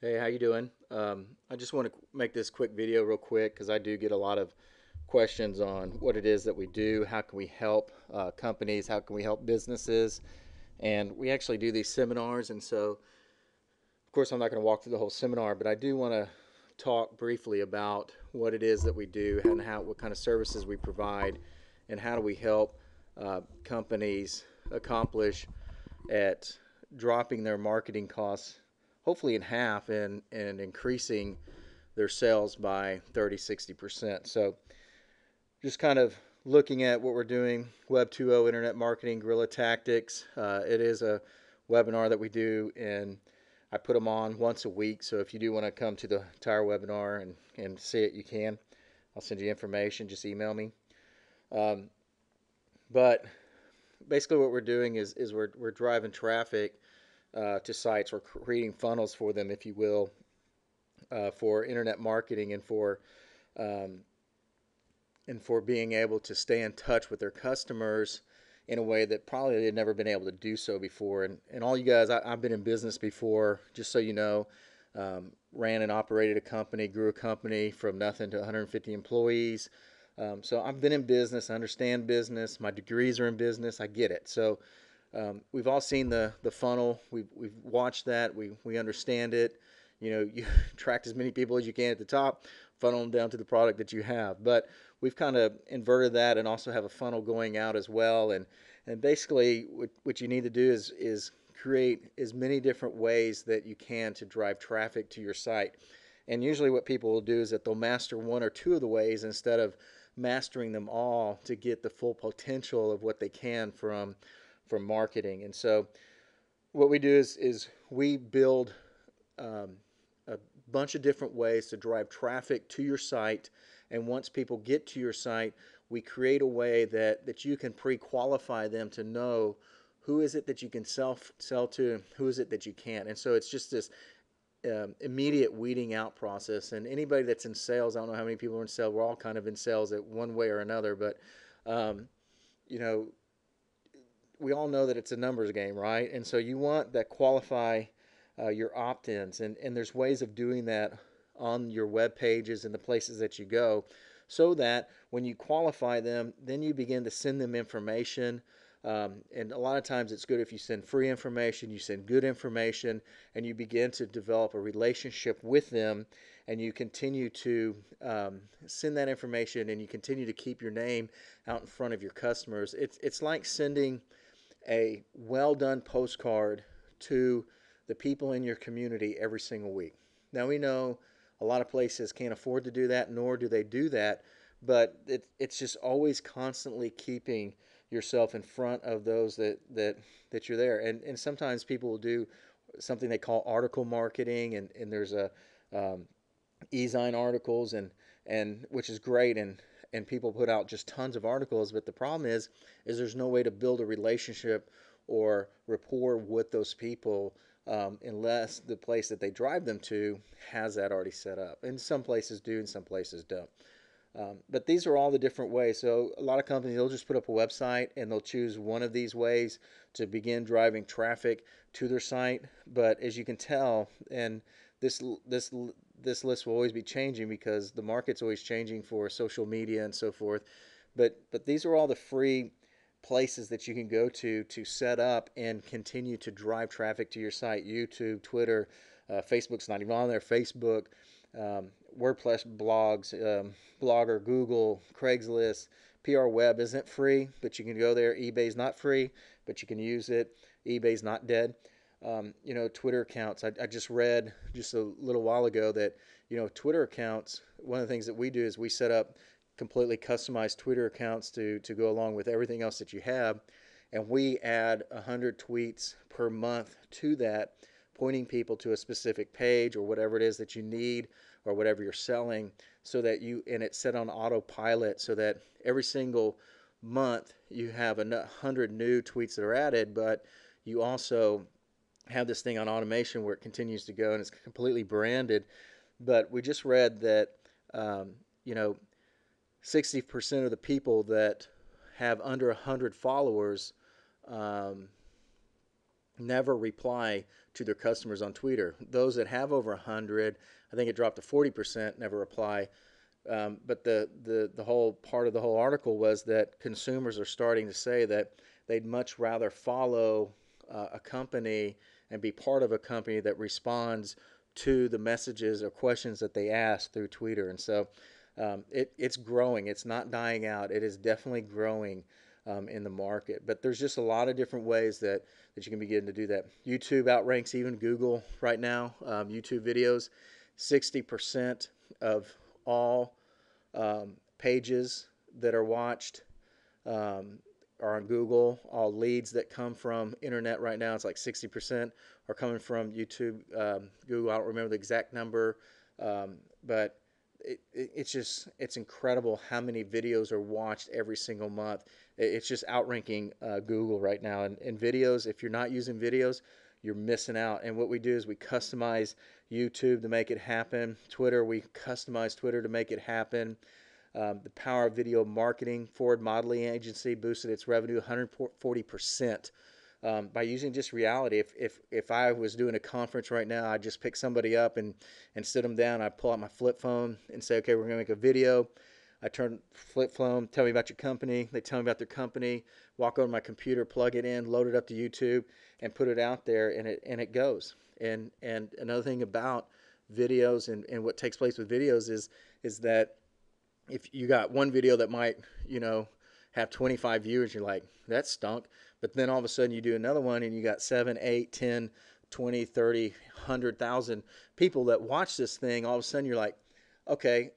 Hey, how you doing? I just want to make this quick video real quick because I do get a lot of questions on what it is that we do, how can we help companies, how can we help businesses, and we actually do these seminars. And so, of course, I'm not going to walk through the whole seminar, but I do want to talk briefly about what it is that we do and what kind of services we provide, and how do we help companies accomplish at dropping their marketing costs, hopefully in half, and increasing their sales by 30, 60%. So just kind of looking at what we're doing, Web 2.0, Internet Marketing, Guerrilla Tactics. It is a webinar that we do, and I put them on once a week. So if you do want to come to the entire webinar and see it, you can. I'll send you information. Just email me. Um, but basically, what we're doing is we're driving traffic to sites. We're creating funnels for them, if you will, for internet marketing um, and for being able to stay in touch with their customers in a way that probably they'd never been able to do so before. And all you guys, I've been in business before, just so you know. Ran and operated a company, grew a company from nothing to 150 employees. So I've been in business, I understand business. My degrees are in business. I get it. So we've all seen the funnel. We've watched that. We understand it. You know, you attract as many people as you can at the top, funnel them down to the product that you have. But we've kind of inverted that and also have a funnel going out as well. And basically, what you need to do is create as many different ways that you can to drive traffic to your site. And usually, what people will do is that they'll master one or two of the ways instead of mastering them all to get the full potential of what they can from marketing. And so what we do is we build um, a bunch of different ways to drive traffic to your site. And once people get to your site, we create a way that you can pre-qualify them to know who is it that you can sell to and who is it that you can't. And so it's just this immediate weeding out process. And anybody that's in sales, I don't know how many people are in sales. We're all kind of in sales at one way or another, but um, you know, we all know that it's a numbers game, right? And so you want that qualify your opt-ins, and there's ways of doing that on your web pages and the places that you go, so that when you qualify them, then you begin to send them information. And a lot of times it's good if you send free information, you send good information, and you begin to develop a relationship with them, and you continue to send that information, and you continue to keep your name out in front of your customers. It's like sending a well done postcard to the people in your community every single week. Now, we know a lot of places can't afford to do that, nor do they do that, but it's just always constantly keeping yourself in front of those that you're there. And sometimes people will do something they call article marketing, and there's a um, e-zine articles, and which is great, and people put out just tons of articles, but the problem is there's no way to build a relationship or rapport with those people unless the place that they drive them to has that already set up. And some places do and some places don't. But these are all the different ways. So a lot of companies, they'll just put up a website and they'll choose one of these ways to begin driving traffic to their site. But as you can tell, and this this this list will always be changing because the market's always changing for social media and so forth. But these are all the free places that you can go to set up and continue to drive traffic to your site. YouTube, Twitter, Facebook's not even on there. Facebook, um, WordPress blogs, Blogger, Google, Craigslist, PR Web isn't free, but you can go there. eBay's not free, but you can use it. eBay's not dead. Twitter accounts. I just read just a little while ago that, Twitter accounts, one of the things that we do is we set up completely customized Twitter accounts to go along with everything else that you have. And we add 100 tweets per month to that, pointing people to a specific page or whatever it is that you need or whatever you're selling, so that and it's set on autopilot so that every single month you have 100 new tweets that are added, but you also have this thing on automation where it continues to go and it's completely branded. But we just read that, um, you know, 60% of the people that have under 100 followers, um, never reply to their customers on Twitter. Those that have over 100, I think it dropped to 40%, never reply. But the whole part of the whole article was that consumers are starting to say that they'd much rather follow a company and be part of a company that responds to the messages or questions that they ask through Twitter. And so it's growing. It's not dying out. It is definitely growing in the market. But there's just a lot of different ways that you can begin to do that. YouTube outranks even Google right now. YouTube videos, 60% of all pages that are watched are on Google. All leads that come from internet right now, it's like 60% are coming from YouTube, Google. I don't remember the exact number, but it's incredible how many videos are watched every single month. It's just outranking Google right now. And videos, if you're not using videos, you're missing out. And what we do is we customize YouTube to make it happen. Twitter, we customize Twitter to make it happen. The Power of Video Marketing, Ford Modeling Agency, boosted its revenue 140% by using just reality. If I was doing a conference right now, I'd just pick somebody up and sit them down. I'd pull out my flip phone and say, okay, we're going to make a video. I turn flip phone, tell me about your company. They tell me about their company. Walk over to my computer, plug it in, load it up to YouTube, and put it out there, and it goes. And another thing about videos and what takes place with videos is that if you got one video that might, have 25 viewers, you're like, that stunk. But then all of a sudden you do another one and you got 7, 8, 10, 20, 30, 100,000 people that watch this thing. All of a sudden you're like, okay,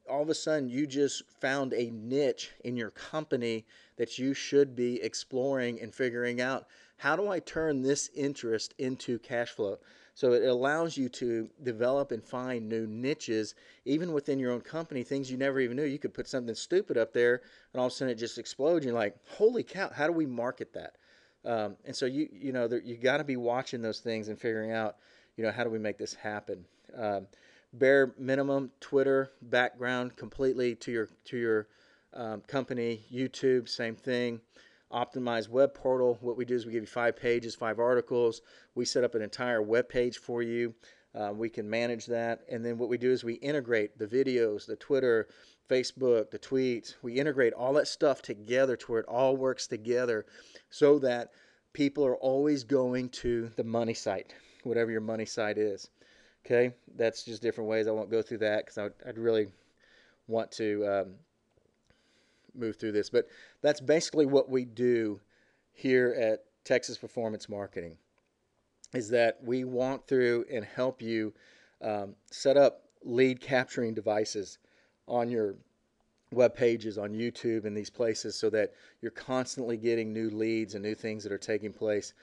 all of a sudden you just found a niche in your company that you should be exploring and figuring out, how do I turn this interest into cash flow? So it allows you to develop and find new niches, even within your own company, things you never even knew. You could put something stupid up there, and all of a sudden it just explodes. You're like, holy cow, how do we market that? And so you got to be watching those things and figuring out, how do we make this happen? Bare minimum Twitter background completely to your company. YouTube, same thing. Optimized web portal. What we do is we give you 5 pages, 5 articles. We set up an entire web page for you. We can manage that. And then what we do is we integrate the videos, the Twitter, Facebook, the tweets. We integrate all that stuff together to where it all works together so that people are always going to the money site, whatever your money site is. Okay, that's just different ways. I won't go through that because I'd really want to move through this. But that's basically what we do here at Texas Performance Marketing, is that we walk through and help you set up lead capturing devices on your web pages, on YouTube, and these places, so that you're constantly getting new leads and new things that are taking place,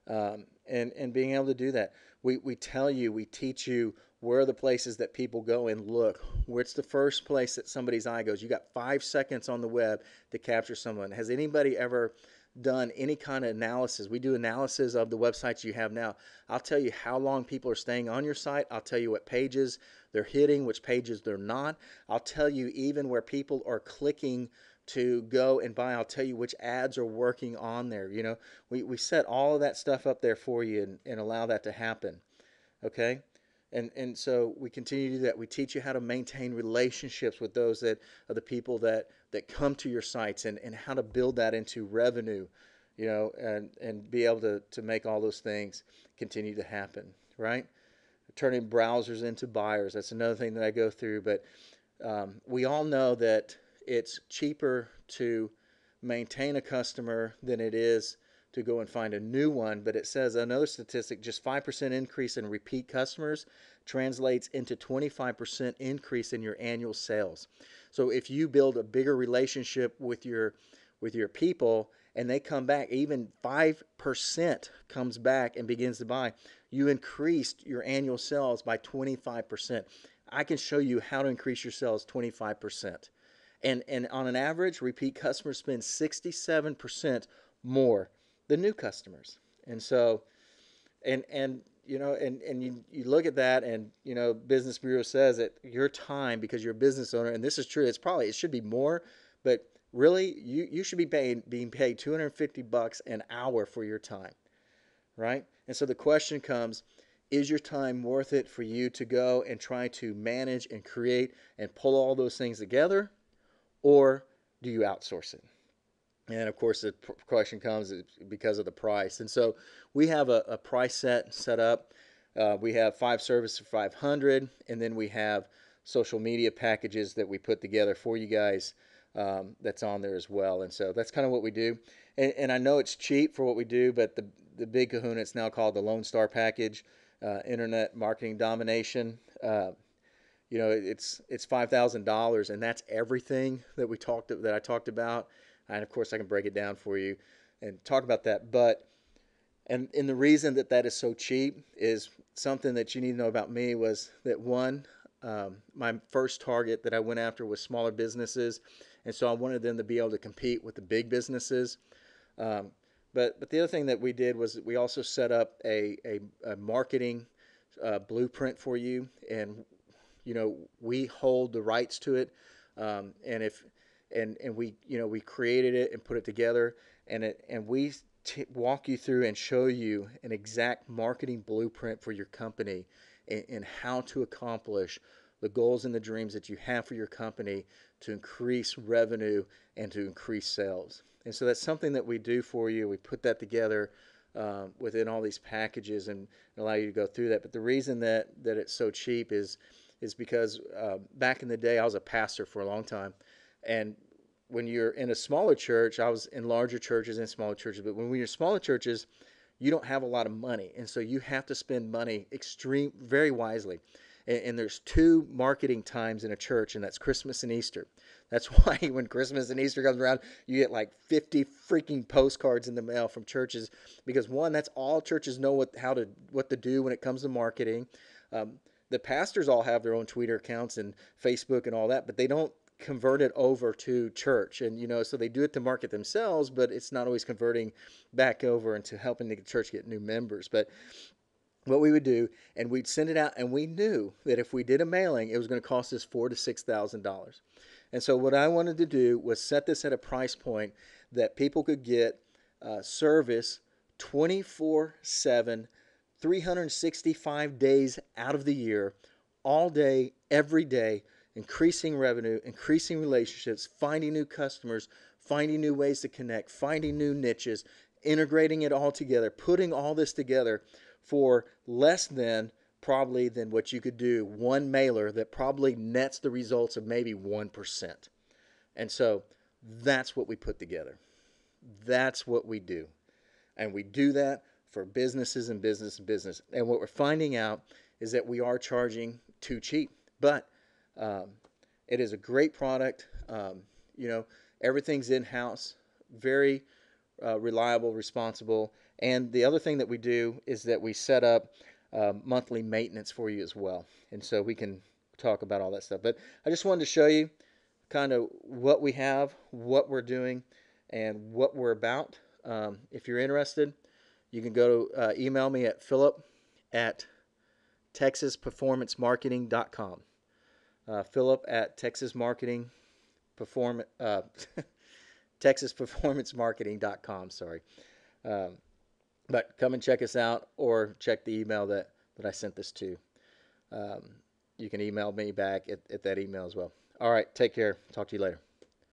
and being able to do that. We tell you, we teach you where are the places that people go and look. Where's the first place that somebody's eye goes? You got 5 seconds on the web to capture someone. Has anybody ever done any kind of analysis? We do analysis of the websites you have now. I'll tell you how long people are staying on your site. I'll tell you what pages they're hitting, which pages they're not. I'll tell you even where people are clicking to go and buy. I'll tell you which ads are working on there. We set all of that stuff up there for you and allow that to happen. Okay? And so we continue to do that. We teach you how to maintain relationships with those that are the people that come to your sites, and how to build that into revenue, and be able to make all those things continue to happen, right? Turning browsers into buyers. That's another thing that I go through. But we all know that it's cheaper to maintain a customer than it is to go and find a new one. But it says another statistic, just 5% increase in repeat customers translates into 25% increase in your annual sales. So if you build a bigger relationship with your people, and they come back, even 5% comes back and begins to buy, you increased your annual sales by 25%. I can show you how to increase your sales 25%. And on an average, repeat customers spend 67% more than new customers. And so, and you look at that, and Business Bureau says that your time, because you're a business owner, and this is true, it should be more, but really you should be being paid $250 an hour for your time, right? And so the question comes, is your time worth it for you to go and try to manage and create and pull all those things together, or do you outsource it? And of course, the question comes because of the price. And so we have a price set up. We have 5 services for 500, and then we have social media packages that we put together for you guys. That's on there as well. And so that's kind of what we do. And I know it's cheap for what we do, but the big kahuna, it's now called the Lone Star package, Internet Marketing Domination. It's $5,000, and that's everything that I talked about. And of course, I can break it down for you and talk about that. But and the reason that is so cheap is something that you need to know about me was that one, my first target that I went after was smaller businesses, and so I wanted them to be able to compete with the big businesses. But the other thing that we did was we also set up a marketing blueprint for you, and we hold the rights to it, and we created it and put it together, and we walk you through and show you an exact marketing blueprint for your company and how to accomplish the goals and the dreams that you have for your company to increase revenue and to increase sales. And so that's something that we do for you. We put that together within all these packages and allow you to go through that. But the reason that it's so cheap is because back in the day, I was a pastor for a long time. And when you're in a smaller church, I was in larger churches and smaller churches, but when you're in smaller churches, you don't have a lot of money. And so you have to spend money very wisely. And there's 2 marketing times in a church, and that's Christmas and Easter. That's why when Christmas and Easter comes around, you get like 50 freaking postcards in the mail from churches, because one, that's all churches know what to do when it comes to marketing. The pastors all have their own Twitter accounts and Facebook and all that, but they don't convert it over to church. And so they do it to market themselves, but it's not always converting back over into helping the church get new members. But what we would do, and we'd send it out, and we knew that if we did a mailing, it was going to cost us $4,000 to $6,000. And so what I wanted to do was set this at a price point that people could get service 24/7, 365 days out of the year, all day, every day, increasing revenue, increasing relationships, finding new customers, finding new ways to connect, finding new niches, integrating it all together, putting all this together for less than what you could do one mailer that probably nets the results of maybe 1%. And so that's what we put together. That's what we do. And we do that for businesses and business and business. And what we're finding out is that we are charging too cheap. But it is a great product. Everything's in-house, very reliable, responsible. And the other thing that we do is that we set up monthly maintenance for you as well. And so we can talk about all that stuff. But I just wanted to show you kind of what we have, what we're doing, and what we're about. If you're interested, you can go to email me at philip@texasperformancemarketing.com. Texasperformancemarketing.com, sorry. But come and check us out, or check the email that I sent this to. You can email me back at that email as well. All right, take care. Talk to you later.